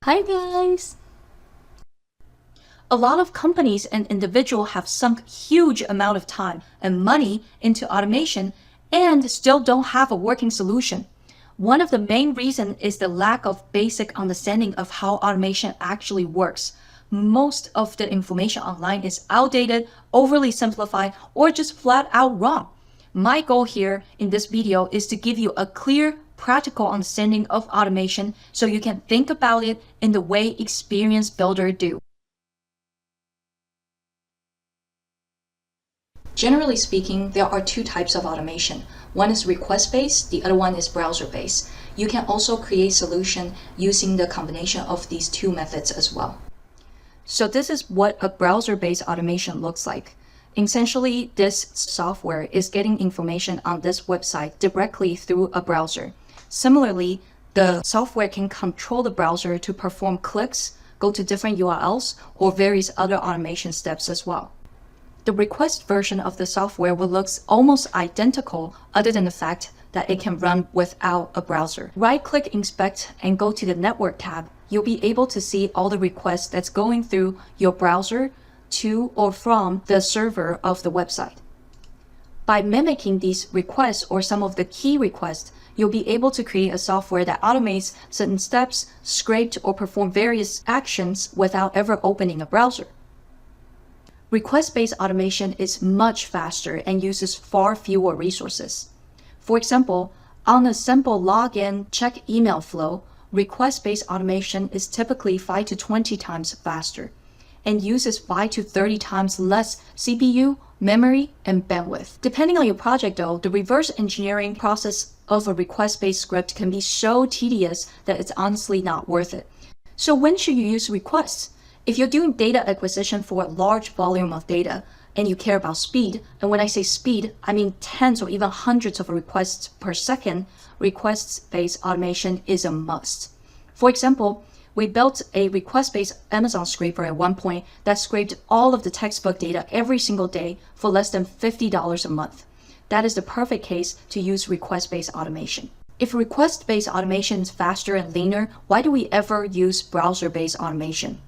Hi guys! A lot of companies and individuals have sunk huge amount of time and money into automation and still don't have a working solution. One of the main reasons is the lack of basic understanding of how automation actually works. Most of the information online is outdated, overly simplified, or just flat out wrong. My goal here in this video is to give you a clear, practical understanding of automation so you can think about it in the way experienced builders do. Generally speaking, there are two types of automation. One is request-based, the other one is browser-based. You can also create solution using the combination of these two methods as well. So this is what a browser-based automation looks like. Essentially, this software is getting information on this website directly through a browser. Similarly, the software can control the browser to perform clicks, go to different URLs, or various other automation steps as well. The request version of the software will look almost identical other than the fact that it can run without a browser. Right-click Inspect and go to the Network tab. You'll be able to see all the requests that's going through your browser to or from the server of the website. By mimicking these requests or some of the key requests, you'll be able to create a software that automates certain steps, scrape or perform various actions without ever opening a browser. Request-based automation is much faster and uses far fewer resources. For example, on a simple login check email flow, request-based automation is typically 5 to 20 times faster and uses 5 to 30 times less CPU, memory, and bandwidth. Depending on your project though, the reverse engineering process of a request-based script can be so tedious that it's honestly not worth it. So when should you use requests? If you're doing data acquisition for a large volume of data and you care about speed, and when I say speed, I mean tens or even hundreds of requests per second, request-based automation is a must. For example, we built a request-based Amazon scraper at one point that scraped all of the textbook data every single day for less than $50 a month. That is the perfect case to use request-based automation. If request-based automation is faster and leaner, why do we ever use browser-based automation?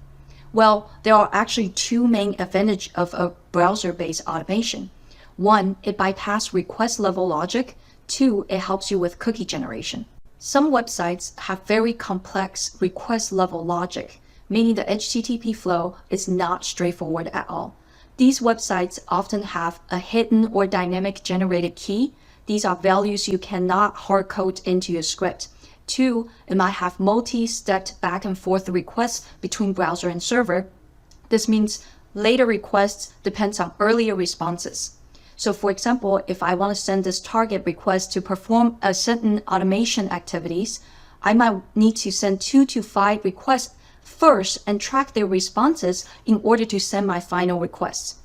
Well, there are actually two main advantages of a browser-based automation. One, it bypasses request level logic. Two, it helps you with cookie generation. Some websites have very complex request level logic, meaning the HTTP flow is not straightforward at all. These websites often have a hidden or dynamic generated key. These are values you cannot hard code into your script. Two, it might have multi-stepped back and forth requests between browser and server. This means later requests depends on earlier responses. So for example, if I want to send this target request to perform a certain automation activities, I might need to send 2 to 5 requests first and track their responses in order to send my final requests.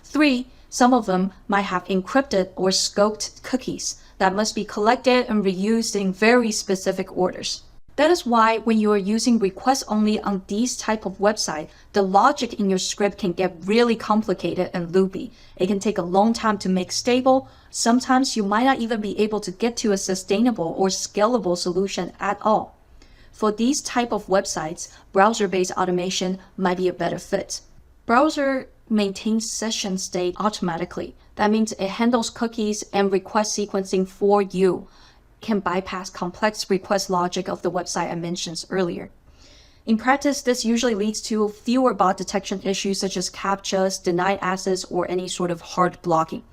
Three, some of them might have encrypted or scoped cookies that must be collected and reused in very specific orders. That is why when you are using requests only on these type of website, the logic in your script can get really complicated and loopy. It can take a long time to make stable. Sometimes you might not even be able to get to a sustainable or scalable solution at all. For these type of websites, browser-based automation might be a better fit. Browser maintains session state automatically. That means it handles cookies and request sequencing for you. It can bypass complex request logic of the website I mentioned earlier. In practice, this usually leads to fewer bot detection issues such as CAPTCHAs, denied access, or any sort of hard blocking.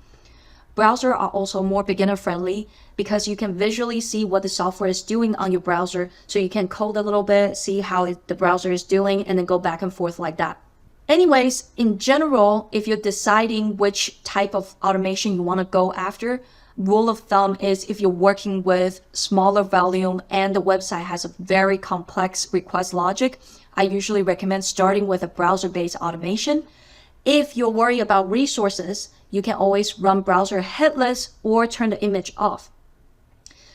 Browsers are also more beginner friendly because you can visually see what the software is doing on your browser, so you can code a little bit, see how the browser is doing, and then go back and forth like that. Anyways, in general, if you're deciding which type of automation you want to go after, rule of thumb is if you're working with smaller volume and the website has a very complex request logic, I usually recommend starting with a browser-based automation. If you're worried about resources, you can always run browser headless or turn the image off.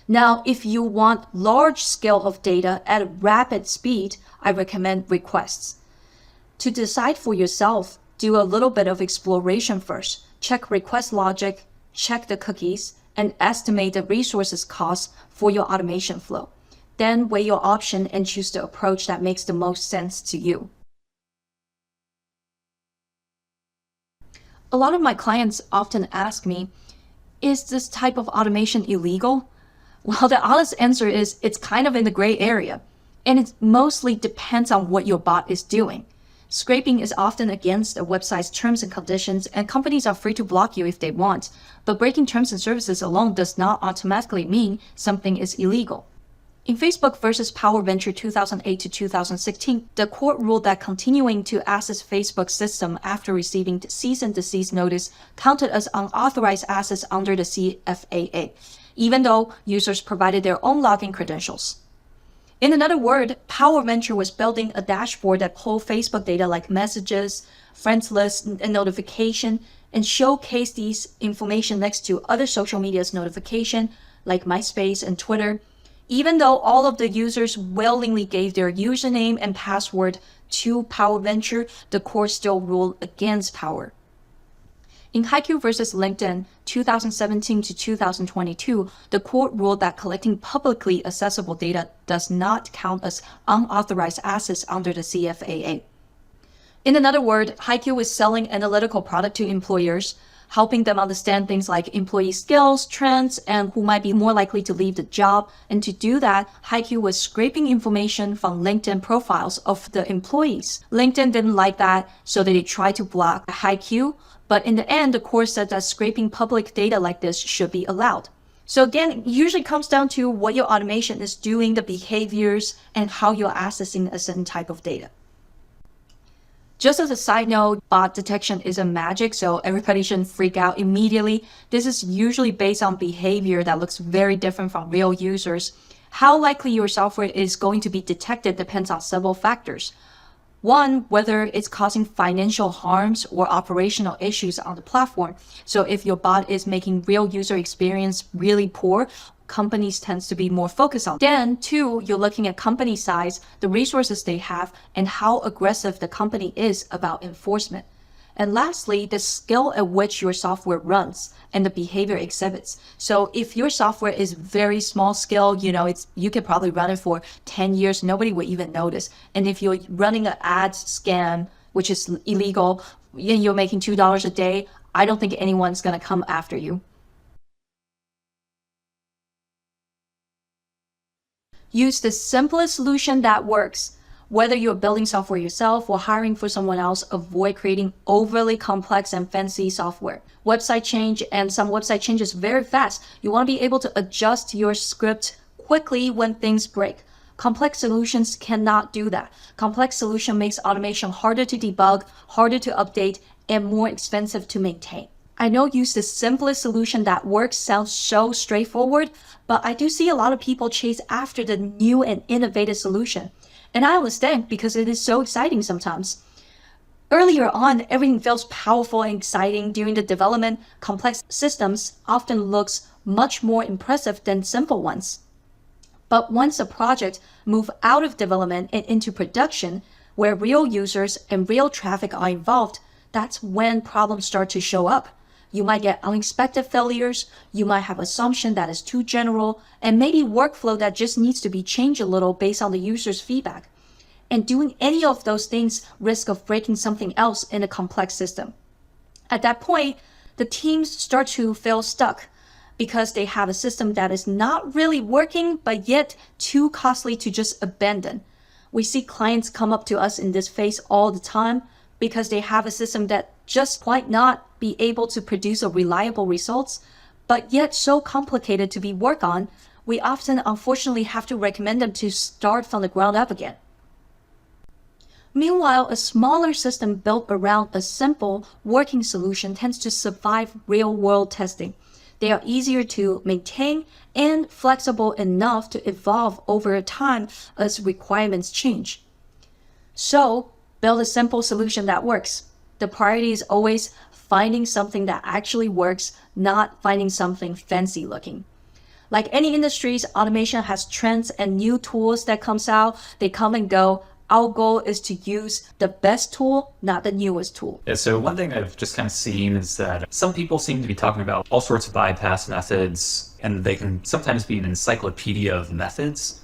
Now, if you want large scale of data at a rapid speed, I recommend requests. To decide for yourself, do a little bit of exploration first. Check request logic, check the cookies, and estimate the resources cost for your automation flow. then weigh your option and choose the approach that makes the most sense to you. A lot of my clients often ask me, is this type of automation illegal? Well, the honest answer is it's kind of in the gray area, and it mostly depends on what your bot is doing. Scraping is often against a website's terms and conditions, and companies are free to block you if they want, but breaking terms and services alone does not automatically mean something is illegal. In Facebook versus Power Venture 2008 to 2016, the court ruled that continuing to access Facebook's system after receiving cease and desist notice counted as unauthorized access under the CFAA, even though users provided their own login credentials. In another word, Power Venture was building a dashboard that pulled Facebook data like messages, friends lists, and notification, and showcased these information next to other social media's notification like MySpace and Twitter. Even though all of the users willingly gave their username and password to Power Venture, the court still ruled against Power. In HiQ versus LinkedIn 2017 to 2022, the court ruled that collecting publicly accessible data does not count as unauthorized access under the CFAA. In another word, HiQ is selling analytical product to employers, helping them understand things like employee skills, trends, and who might be more likely to leave the job. And to do that, HiQ was scraping information from LinkedIn profiles of the employees. LinkedIn didn't like that, so they tried to block HiQ. But in the end, the court said that scraping public data like this should be allowed. So again, it usually comes down to what your automation is doing, the behaviors, and how you're accessing a certain type of data. Just as a side note, bot detection isn't magic, so everybody shouldn't freak out immediately. This is usually based on behavior that looks very different from real users. How likely your software is going to be detected depends on several factors. One, whether it's causing financial harms or operational issues on the platform. So if your bot is making real user experience really poor, companies tends to be more focused on. Then two, you're looking at company size, the resources they have, and how aggressive the company is about enforcement. And lastly, the skill at which your software runs and the behavior exhibits. So if your software is very small scale, you could probably run it for 10 years, nobody would even notice. And if you're running an ad scam, which is illegal, and you're making $2 a day, I don't think anyone's gonna come after you. Use the simplest solution that works. Whether you're building software yourself or hiring for someone else, avoid creating overly complex and fancy software. Website change, and some website changes very fast. You want to be able to adjust your script quickly when things break. Complex solutions cannot do that. Complex solution makes automation harder to debug, harder to update, and more expensive to maintain. I know use the simplest solution that works sounds so straightforward, but I do see a lot of people chase after the new and innovative solution. And I understand because it is so exciting sometimes. Earlier on, everything feels powerful and exciting. During the development, complex systems often looks much more impressive than simple ones. But once a project moves out of development and into production, where real users and real traffic are involved, that's when problems start to show up. You might get unexpected failures, you might have assumption that is too general, and maybe workflow that just needs to be changed a little based on the user's feedback. And doing any of those things risk of breaking something else in a complex system. At that point, the teams start to feel stuck because they have a system that is not really working, but yet too costly to just abandon. We see clients come up to us in this phase all the time because they have a system that just might not be able to produce a reliable results, but yet so complicated to be worked on, we often unfortunately have to recommend them to start from the ground up again. Meanwhile, a smaller system built around a simple working solution tends to survive real-world testing. They are easier to maintain and flexible enough to evolve over time as requirements change. So, build a simple solution that works. The priority is always finding something that actually works, not finding something fancy looking. Like any industries, automation has trends and new tools that comes out. They come and go. Our goal is to use the best tool, not the newest tool. Yeah, so one thing I've just kind of seen is that some people seem to be talking about all sorts of bypass methods, and they can sometimes be an encyclopedia of methods.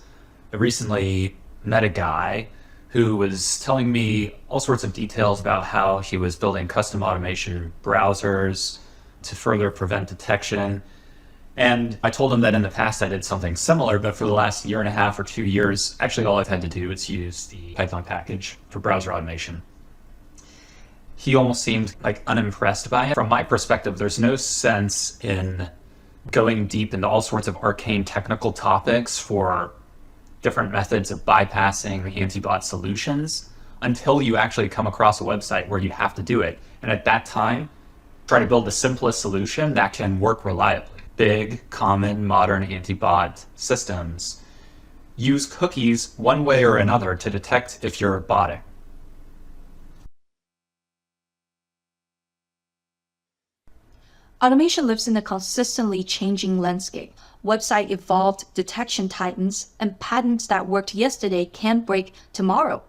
I recently met a guy who was telling me all sorts of details about how he was building custom automation browsers to further prevent detection. And I told him that in the past I did something similar, but for the last year and a half or 2 years, actually all I've had to do is use the Python package for browser automation. He almost seemed like unimpressed by it. From my perspective, there's no sense in going deep into all sorts of arcane technical topics for different methods of bypassing anti-bot solutions until you actually come across a website where you have to do it. And at that time, try to build the simplest solution that can work reliably. Big, common, modern anti-bot systems use cookies one way or another to detect if you're botting. Automation lives in a consistently changing landscape. Website evolved, detection tightens, and patterns that worked yesterday can break tomorrow.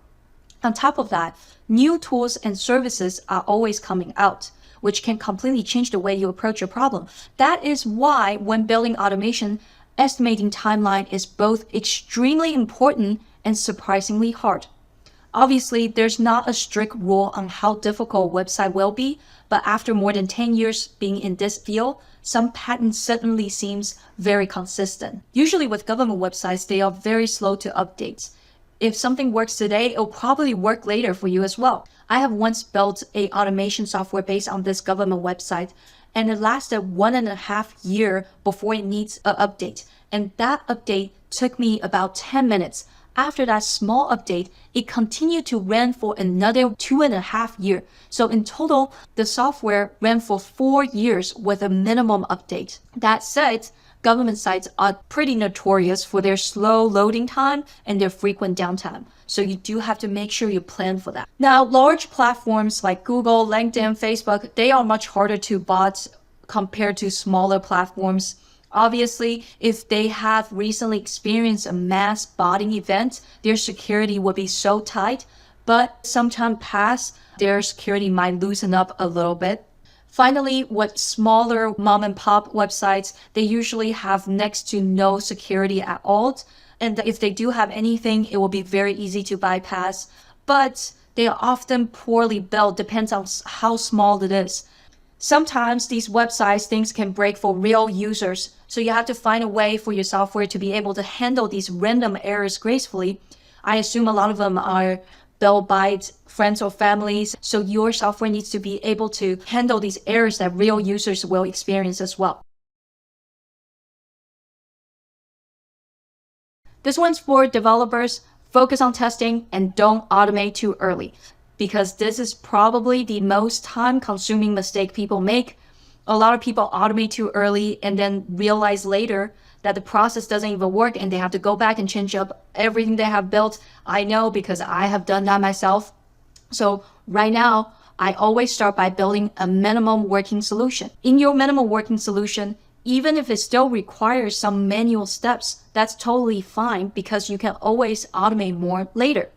On top of that, new tools and services are always coming out, which can completely change the way you approach your problem. That is why when building automation, estimating timeline is both extremely important and surprisingly hard. Obviously, there's not a strict rule on how difficult a website will be, but after more than 10 years being in this field, some patterns certainly seems very consistent. Usually with government websites, they are very slow to update. If something works today, it'll probably work later for you as well. I have once built a automation software based on this government website, and it lasted 1.5 years before it needs an update. And that update took me about 10 minutes. After that small update, it continued to run for another 2.5 years. So in total, the software ran for 4 years with a minimum update. That said, government sites are pretty notorious for their slow loading time and their frequent downtime. So you do have to make sure you plan for that. Now, large platforms like Google, LinkedIn, Facebook, they are much harder to bot compared to smaller platforms. Obviously, if they have recently experienced a mass botting event, their security will be so tight, but sometime past, their security might loosen up a little bit. Finally, with smaller mom and pop websites, they usually have next to no security at all. And if they do have anything, it will be very easy to bypass. But they are often poorly built, depends on how small it is. Sometimes these websites, things can break for real users. So you have to find a way for your software to be able to handle these random errors gracefully. I assume a lot of them are built by friends or families. So your software needs to be able to handle these errors that real users will experience as well. This one's for developers. Focus on testing and don't automate too early, because this is probably the most time-consuming mistake people make. A lot of people automate too early and then realize later that the process doesn't even work and they have to go back and change up everything they have built. I know because I have done that myself. So right now, I always start by building a minimum working solution. In your minimum working solution, even if it still requires some manual steps, that's totally fine because you can always automate more later.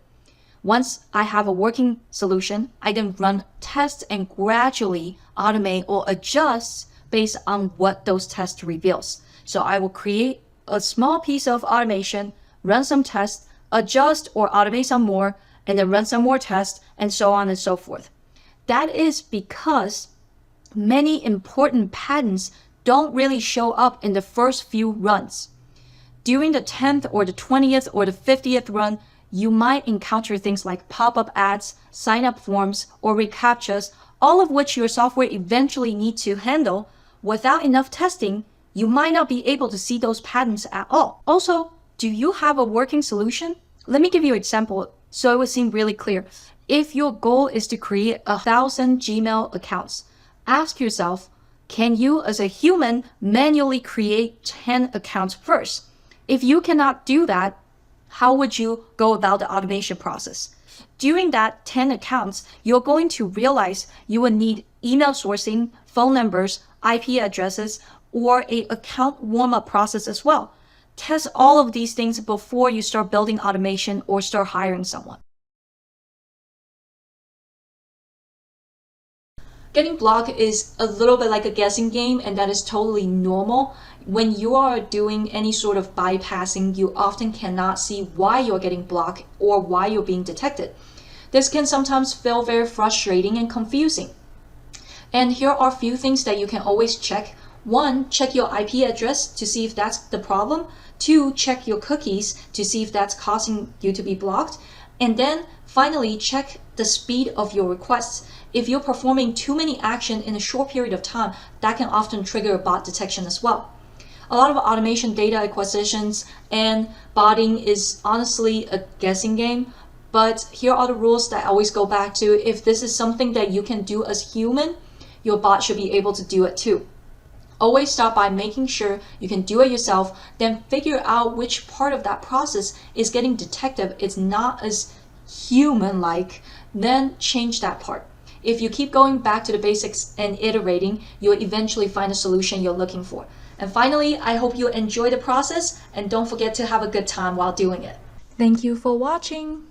Once I have a working solution, I then run tests and gradually automate or adjust based on what those tests reveals. So I will create a small piece of automation, run some tests, adjust or automate some more, and then run some more tests, and so on and so forth. That is because many important patterns don't really show up in the first few runs. During the 10th or the 20th or the 50th run, you might encounter things like pop-up ads, sign-up forms, or reCAPTCHAs, all of which your software eventually needs to handle. Without enough testing, you might not be able to see those patterns at all. Also, do you have a working solution? Let me give you an example so it will seem really clear. If your goal is to create 1,000 Gmail accounts, ask yourself, can you as a human manually create 10 accounts first? If you cannot do that, how would you go about the automation process? During that 10 accounts, you're going to realize you will need email sourcing, phone numbers, IP addresses, or an account warm-up process as well. Test all of these things before you start building automation or start hiring someone. Getting blocked is a little bit like a guessing game, and that is totally normal. When you are doing any sort of bypassing, you often cannot see why you're getting blocked or why you're being detected. This can sometimes feel very frustrating and confusing. And here are a few things that you can always check. 1, check your IP address to see if that's the problem. 2, check your cookies to see if that's causing you to be blocked. And then finally, check the speed of your requests. If you're performing too many actions in a short period of time, that can often trigger bot detection as well. A lot of automation data acquisitions and botting is honestly a guessing game, but here are the rules that I always go back to. If this is something that you can do as human, your bot should be able to do it too. Always start by making sure you can do it yourself, then figure out which part of that process is getting detected, it's not as human-like, then change that part. If you keep going back to the basics and iterating, you'll eventually find a solution you're looking for. And finally, I hope you enjoy the process and don't forget to have a good time while doing it. Thank you for watching.